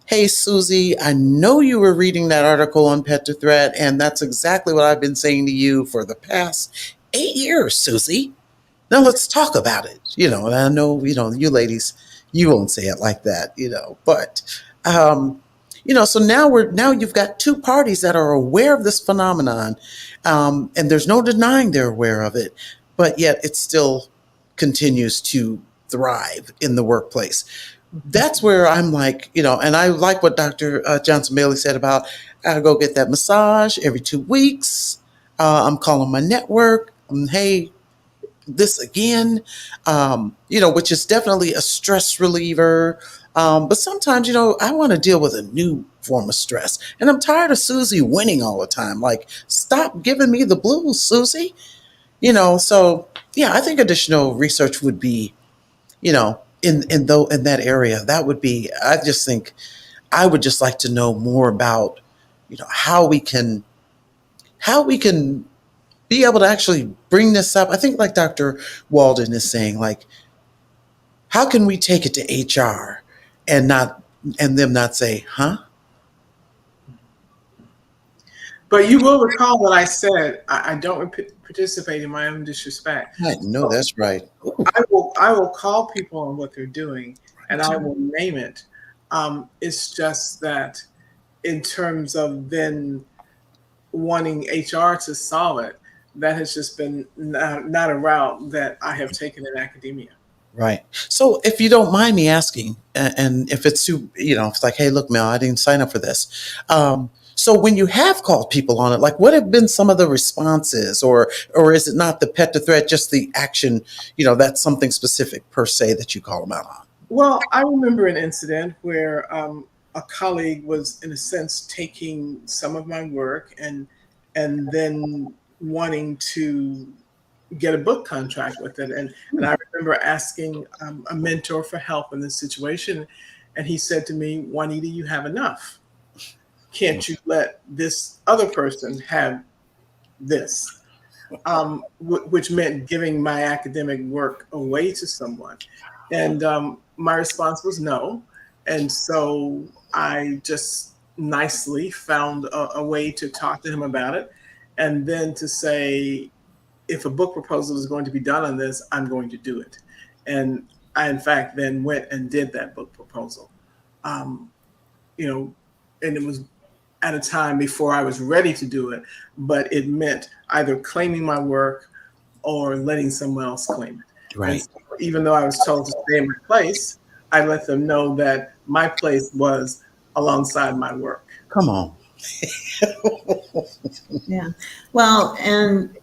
Hey, Susie, I know you were reading that article on Pet to Threat, and that's exactly what I've been saying to you for the past 8 years, Susie. Now let's talk about it. And I know, you ladies, you won't say it like that, but, so now you've got two parties that are aware of this phenomenon, and there's no denying they're aware of it, but yet it still continues to thrive in the workplace. That's where I'm like, and I like what Dr. Johnson Bailey said about I go get that massage every 2 weeks. I'm calling my network. Hey, this again, which is definitely a stress reliever. But sometimes, I want to deal with a new form of stress. And I'm tired of Susie winning all the time. Like, stop giving me the blues, Susie. So, yeah, I think additional research would be, in that area. That would be. I just think I would just like to know more about, how we can be able to actually bring this up. I think like Dr. Walden is saying, like, how can we take it to HR and not and them not say, huh? But you will recall that I said I don't participate in my own disrespect. Right. No, that's right. Ooh, I will call people on what they're doing, and I will name it. It's just that in terms of then wanting HR to solve it, that has just been not a route that I have taken in academia. right. So if you don't mind me asking, and if it's too, if it's like, hey, look, Mel, I didn't sign up for this. So when you have called people on it, like what have been some of the responses, or is it not the pet to threat, just the action, that's something specific per se that you call them out on? Well, I remember an incident where a colleague was, in a sense, taking some of my work and then wanting to get a book contract with it. And I remember asking a mentor for help in this situation. And he said to me, Juanita, you have enough. Can't you let this other person have this? Which meant giving my academic work away to someone. And my response was no. And so I just nicely found a way to talk to him about it. And then to say, if a book proposal is going to be done on this, I'm going to do it. And I, in fact, then went and did that book proposal. Um, and it was at a time before I was ready to do it, but it meant either claiming my work or letting someone else claim it. Right. So even though I was told to stay in my place, I let them know that my place was alongside my work. Come on. Yeah. Well, and,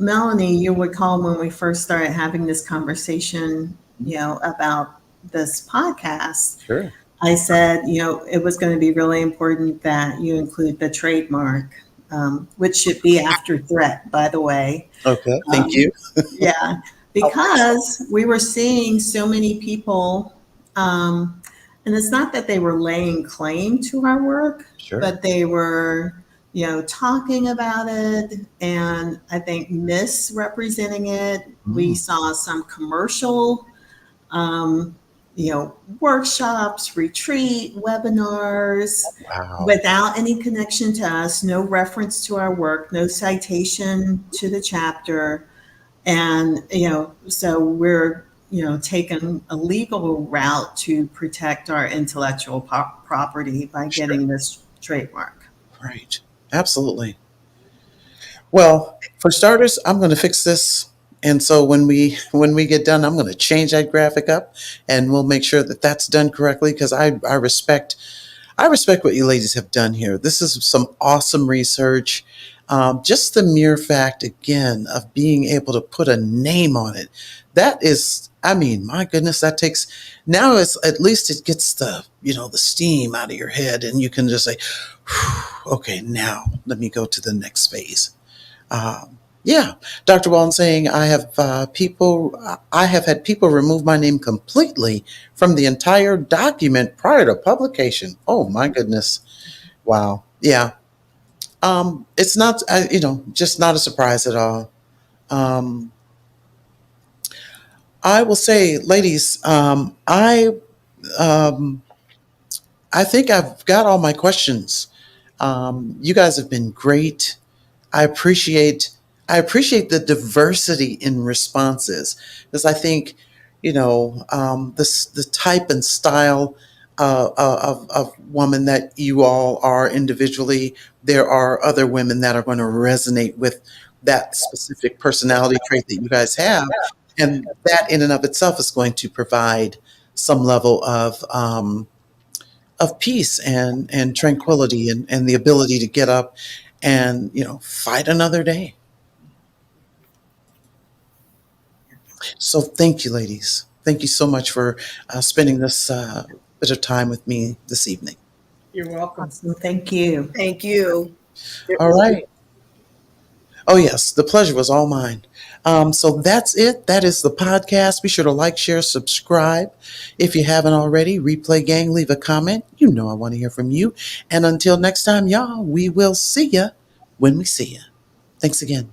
Melanie, you recall when we first started having this conversation, about this podcast, Sure. I said, it was going to be really important that you include the trademark, which should be after threat, by the way. Okay. Thank you. Yeah, because we were seeing so many people, and it's not that they were laying claim to our work, Sure. but they were, talking about it and I think misrepresenting it. We saw some commercial, workshops, retreat, webinars Wow. without any connection to us, no reference to our work, no citation to the chapter. And, so we're, taking a legal route to protect our intellectual property by getting this trademark. Right. Absolutely. Well, for starters, I'm going to fix this. And so when we get done, I'm going to change that graphic up, and we'll make sure that that's done correctly, because I respect what you ladies have done here. This is some awesome research. Just the mere fact, again, of being able to put a name on it, that is, I mean, my goodness, that takes, now it's, at least it gets the, the steam out of your head, and you can just say, okay, now let me go to the next phase. Yeah, Dr. Walden saying I have had people remove my name completely from the entire document prior to publication. Oh my goodness. Wow. Yeah. It's not, just not a surprise at all. I will say, ladies, I think I've got all my questions. You guys have been great. I appreciate the diversity in responses, because I think, the type and style of woman that you all are individually, there are other women that are going to resonate with that specific personality trait that you guys have, and that in and of itself is going to provide some level of peace and tranquility, and the ability to get up and fight another day. So thank you, ladies. Thank you so much for spending this bit of time with me this evening. You're welcome. Awesome. Thank you. Thank you. It All was- right. Oh, yes, the pleasure was all mine. So that's it. That is the podcast. Be sure to like, share, subscribe. If you haven't already, Replay Gang, leave a comment. You know I want to hear from you. And until next time, y'all, we will see ya when we see ya. Thanks again.